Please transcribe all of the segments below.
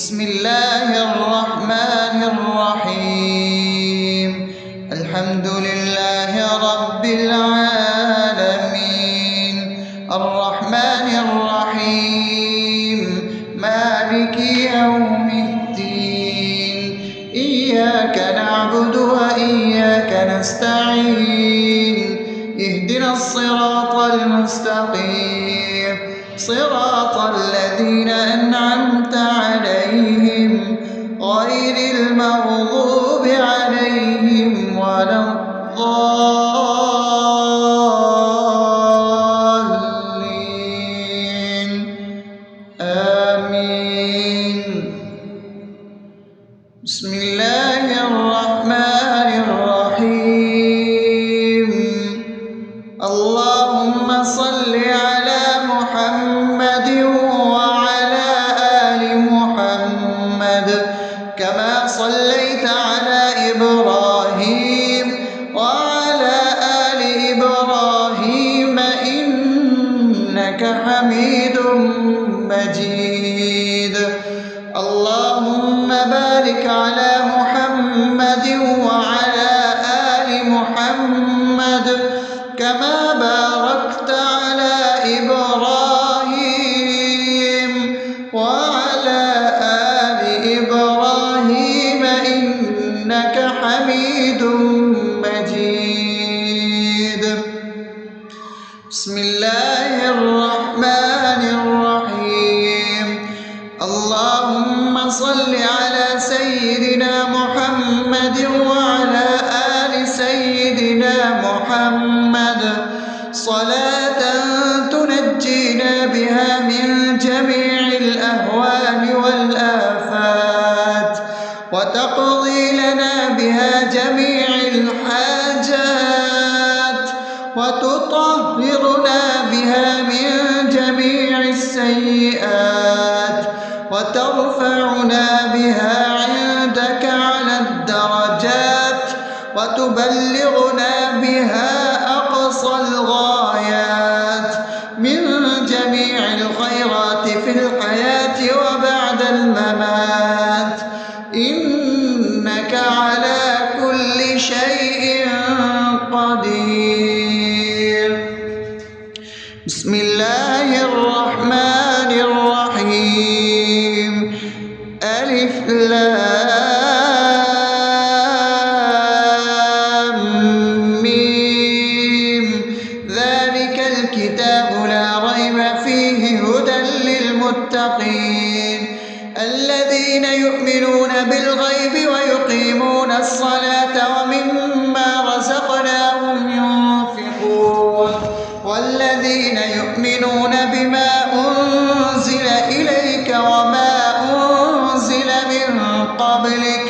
بسم الله الرحمن الرحيم. الحمد لله رب العالمين، الرحمن الرحيم، مالك يوم الدين. إياك نعبد وإياك نستعين، اهدنا الصراط المستقيم، صراط الذين أنعمت عليهم غير المغضوب عليهم ولا الضالين. آمين. بسم الله الرحمن الرحيم. اللهم صل على محمد وعلى آل محمد كما صليت على إبراهيم وعلى آل إبراهيم إنك حميد مجيد. اللهم بارك على محمد وعلى آل محمد كما باركت على إبراهيم وعلى آل إبراهيم إنك حميد مجيد. بسم الله الرحمن الرحيم. اللهم صل على سيدنا محمد وعلى آل سيدنا محمد صلاة تنجينا بها من جميع الأهوال والآفات وتقضي لنا بها جميع الحاجات وتطهرنا بها من جميع السيئات وترفعنا بها عندك على الدرجات وتبلغنا بها أقصى الغايات من جميع الخيرات في الحياة وبعد الممات، إنك على كل شيء قدير. بسم الله الرحمن الرحيم. ألف لام ميم. ذلك الكتاب لا ريب فيه هدى للمتقين الذين يؤمنون بالغيب ويقيمون الصلاة ومما رزقناهم ينفقون والذين يؤمنون بما أنزل إليك وما أنزل من قبلك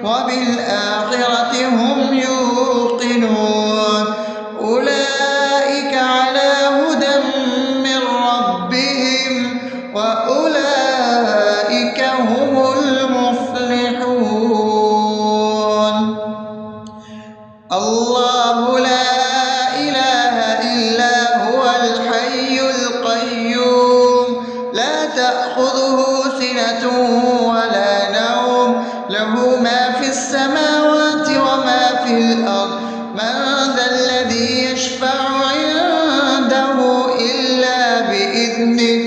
وبالآخرة هم يوقنون أولئك على هدى من ربهم وأولئك هم المفلحون. الله لا إله إلا هو الحي القيوم لا تأخذه سنة ولا نوم له ما في السماوات وما في الأرض. من ذا الذي يشفع عنده إلا بإذنه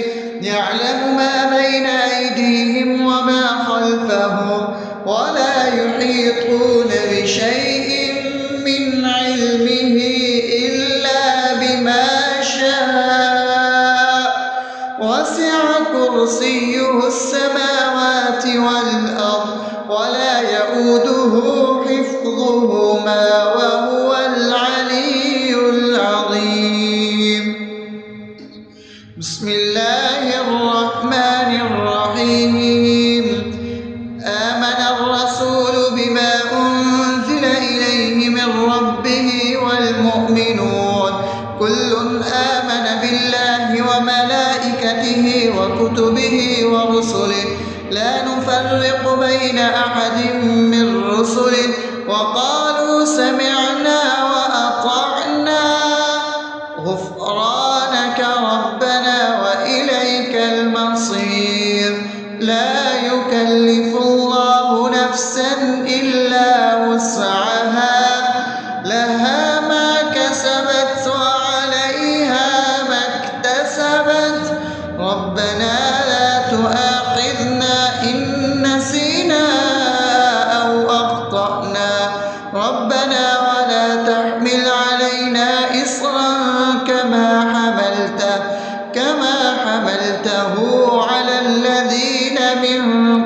يعلم ما بين أيديهم وما خلفهم ولا يحيطون بشيء من علمه إلا بما شاء وسع كرسيه السماوات والأرض ولا يؤوده حفظهما وهو العلي العظيم. بسم الله الرحمن الرحيم. آمن الرسول بما أنزل إليه من ربه والمؤمنون كل آمن بالله وملائكته وكتبه ورسله لا نفرق بين أحد من رسله وقالوا سمعنا وأطعنا غفرانك ربنا وإليك المصير. لا يكلف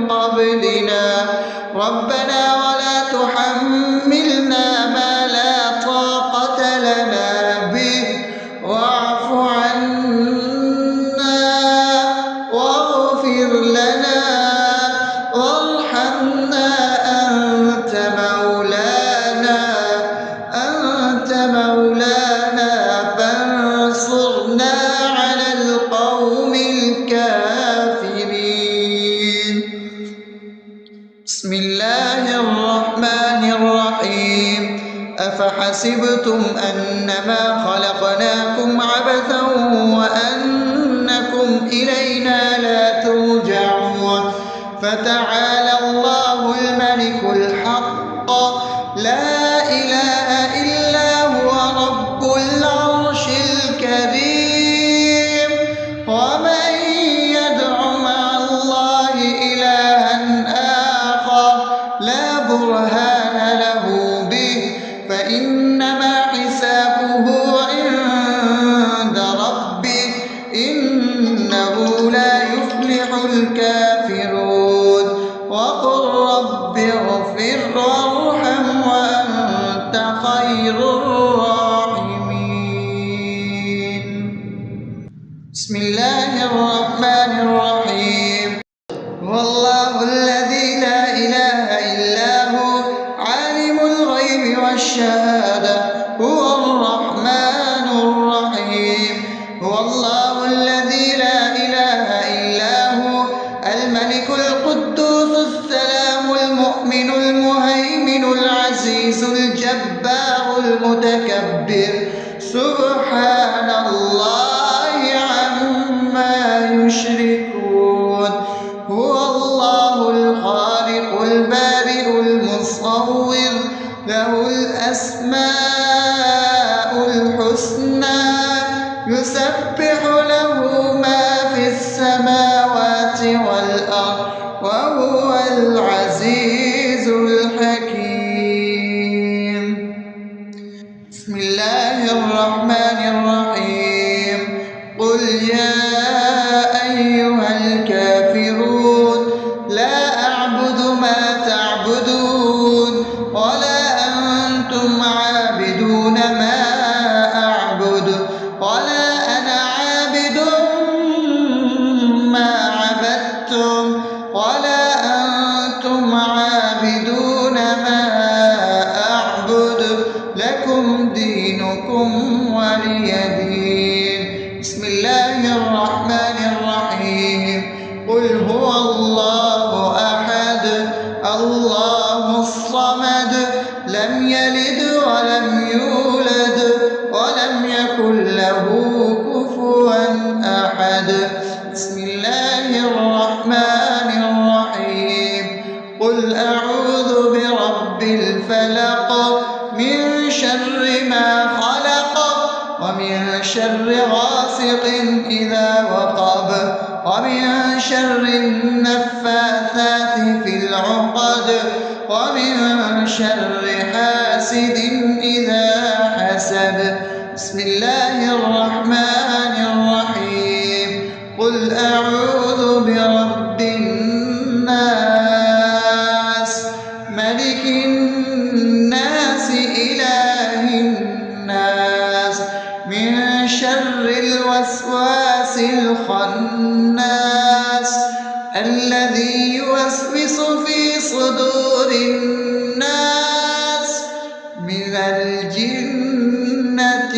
قبلنا ربنا ولا تحملنا ما لا طاقة لنا به واعف عنا واغفر لنا وارحمنا أنت مولانا فانصرنا على القوم الكافرين. بسم الله الرحمن الرحيم. أفحسبتم أنما خلقناكم عبثا وأنكم إلينا لا ترجعون فتعالى الله الملك الحق لا إله إلا هو رب العرش الكريم. ومن يدع مع الله إلها آخر لا برهان له به فإنما حسابه عند ربه إنه لا يفلح الكافرون. وقل رب اغفر وارحم وأنت خير الراحمين. بسم الله الرحمن الرحيم. هو الله الذي لا إله إلا هو عالم الغيب والشهادة هو الرحمن الرحيم. هو الله الذي لا إله إلا هو الملك القدوس السلام المؤمن المهيمن العزيز الجبار المتكبر سبحان الله عما يشركون. هو الله الخالق البارئ المصور له الأسماء الحسنى يسبح له ما في السماوات والأرض وهو العزيز الحكيم. بسم الله الرحمن الرحيم. قل يا أيها الكافرون لا أعبد ما تعبدون ولا أنتم عابدون ما أعبد ولا أنا عابد ما عبدتم ولا أنتم عابدون ما أعبد لكم دينكم ولي دين. بسم الله الرحمن الرحيم. قل هو الله أحد الله الصمد لم يلد ولم يولد ولم يكن له كفوا أحد. بسم الله الرحمن الرحيم. قل أعوذ برب الفلق من شر ما خلق ومن شر غاسق إذا وقب ومن شر النفاثات في العقد ومن شر حاسد إذا حسد. بسم الله الرحمن الرحيم. قل أعوذ برب الناس ملك الناس إله الناس من شر الوسواس الخناس الذي يوسوس في صدور الناس من الجنة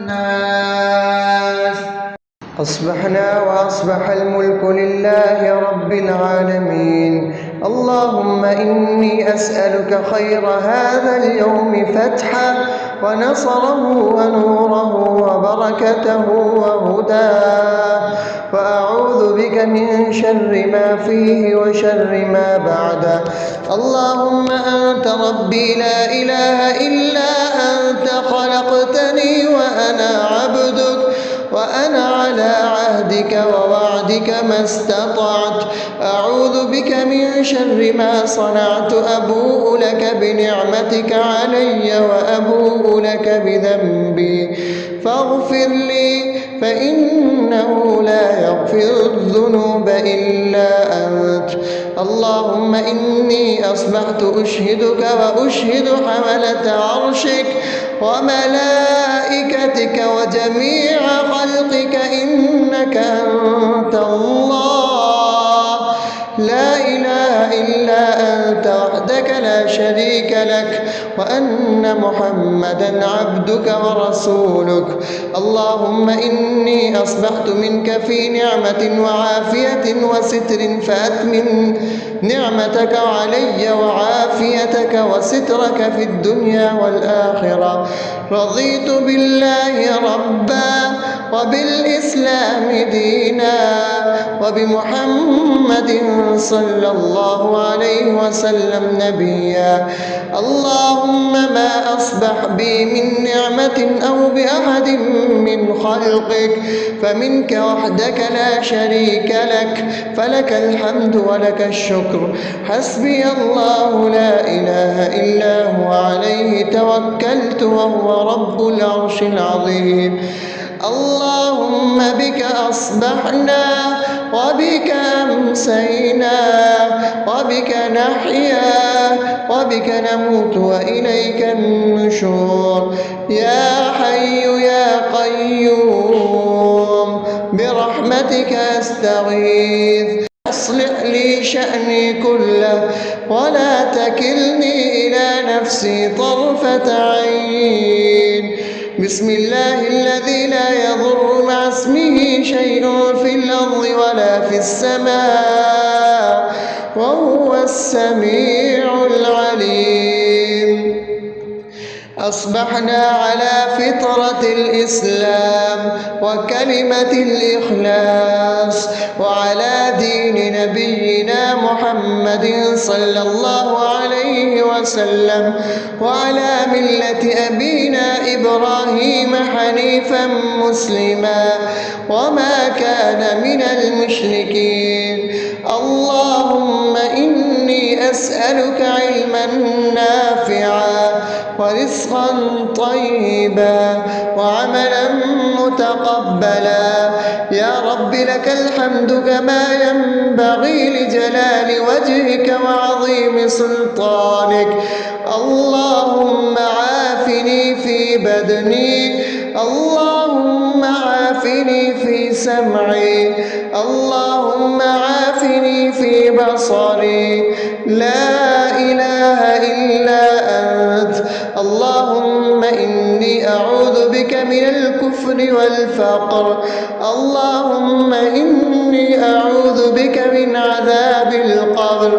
والناس. أصبحنا وأصبح الملك لله رب العالمين. اللهم إني أسألك خير هذا اليوم فتحه ونصره ونوره وبركته وهداه وأعوذ بك من شر ما فيه وشر ما بعده. اللهم أنت ربي لا إله إلا أنت خلقتني وأنا عبدك وأنا على عهدك ووعدك ما استطعت. أعوذ بك من شر ما صنعت. أبوء لك بنعمتك علي وأبوء لك بذنبي فاغفر لي فإنه لا يغفر الذنوب إلا أنت. اللهم إني أصبحت أشهدك وأشهد حملة عرشك وملائكتك وجميع خلقك إنك أنت الله لا إله إلا أنت وحدك لا شريك لك وأن محمدا عبدك ورسولك. اللهم إني أصبحت منك في نعمة وعافية وستر فأتمم نعمتك علي وعافيتك وسترك في الدنيا والآخرة. رضيت بالله ربا وبالإسلام دينا وبمحمد صلى الله عليه وسلم نبيا. اللهم ما أصبح بي من نعمة أو بأحد من خلقك فمنك وحدك لا شريك لك فلك الحمد ولك الشكر. حسبي الله لا إله إلا هو عليه توكلت وهو رب العرش العظيم. اللهم بك أصبحنا وبك أمسينا وبك نحيا وبك نموت وإليك النشور. يا حي يا قيوم برحمتك أستغيث أصلح لي شأني كله ولا تكلني إلى نفسي طرفة عين. بسم الله الذي لا يضر مع اسمه شيء في الأرض ولا في السماء وهو السميع العليم. أصبحنا على فطرة الإسلام وكلمة الإخلاص وعلى دين نبينا محمد صلى الله عليه وسلم وعلى ملة أبينا إبراهيم حنيفا مسلما وما كان من المشركين. اللهم إني أسألك علما نافعا ورزقا طيبا وعملا متقبلا. يا رب لك الحمد كما ينبغي لجلال وجهك وعظيم سلطانك. اللهم عافني في بدني اللهم عافني في سمعي اللهم عافني في بصري. لا إله إلا أنت. اللهم إني أعوذ بك من الكفر والفقر. اللهم إني أعوذ بك من عذاب القبر.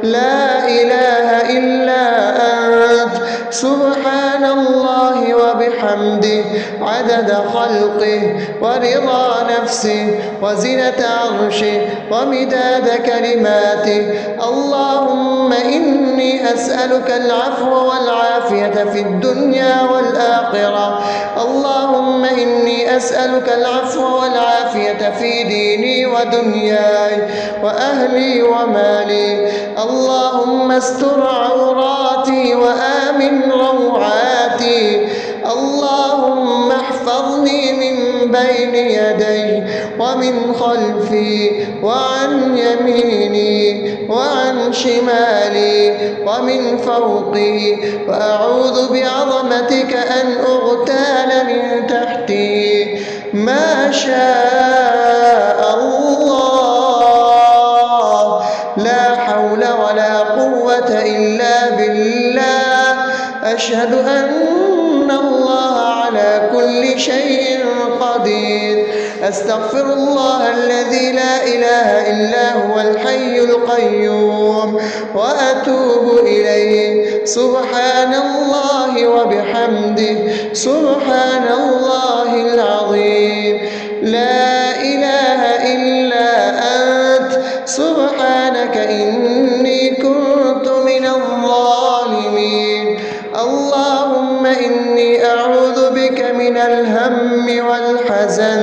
لا إله إلا أنت. سبحان الله وبحمده عدد خلقه ورضا نفسه وزنة عرشه ومداد كلماته. اللهم إني أسألك العفو والعافية في الدنيا والآخرة. اللهم إني أسألك العفو والعافية في ديني ودنياي وأهلي ومالي. اللهم استر عوراتي وآمن روعاتي. اللهم احفظني من بين يدي ومن خلفي وعن يميني وعن شمالي ومن فوقي وأعوذ بعظمتك أن أغتال من تحتي. ما شاء الله لا حول ولا قوة إلا بالله. أشهد أن الله على كل شيء قدير. أستغفر الله الذي لا إله إلا هو الحي القيوم وأتوب إليه. سبحان الله وبحمده سبحان الله العظيم. لا إله إلا أنت. سبحانك إني كنت من الظالمين. اللهم إني أعوذ بك من الهم والحزن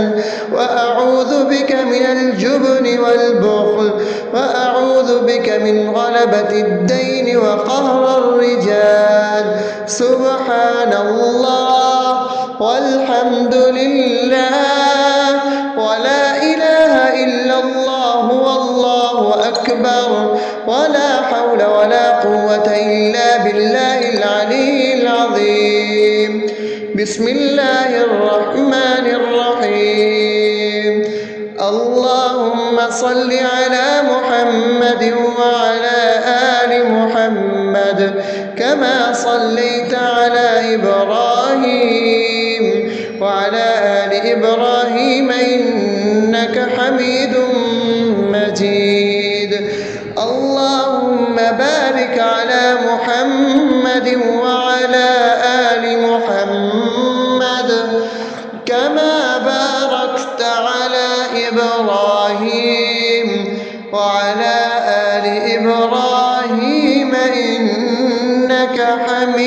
وأعوذ بك من الجبن والبخل وأعوذ بك من غلبة الدين وقهر الرجال. سبحان الله والحمد لله ولا إله إلا الله والله أكبر. أكبر ولا حول ولا قوة إلا بالله العلي العظيم بسم الله الرحمن الرحيم اللهم صل على محمد وعلى آل محمد كما صليت على إبراهيم وعلى آل إبراهيم إنك حميد مجيد اللهم بارك على محمد وعلى آل محمد كما باركت على إبراهيم وعلى آل إبراهيم إنك حميد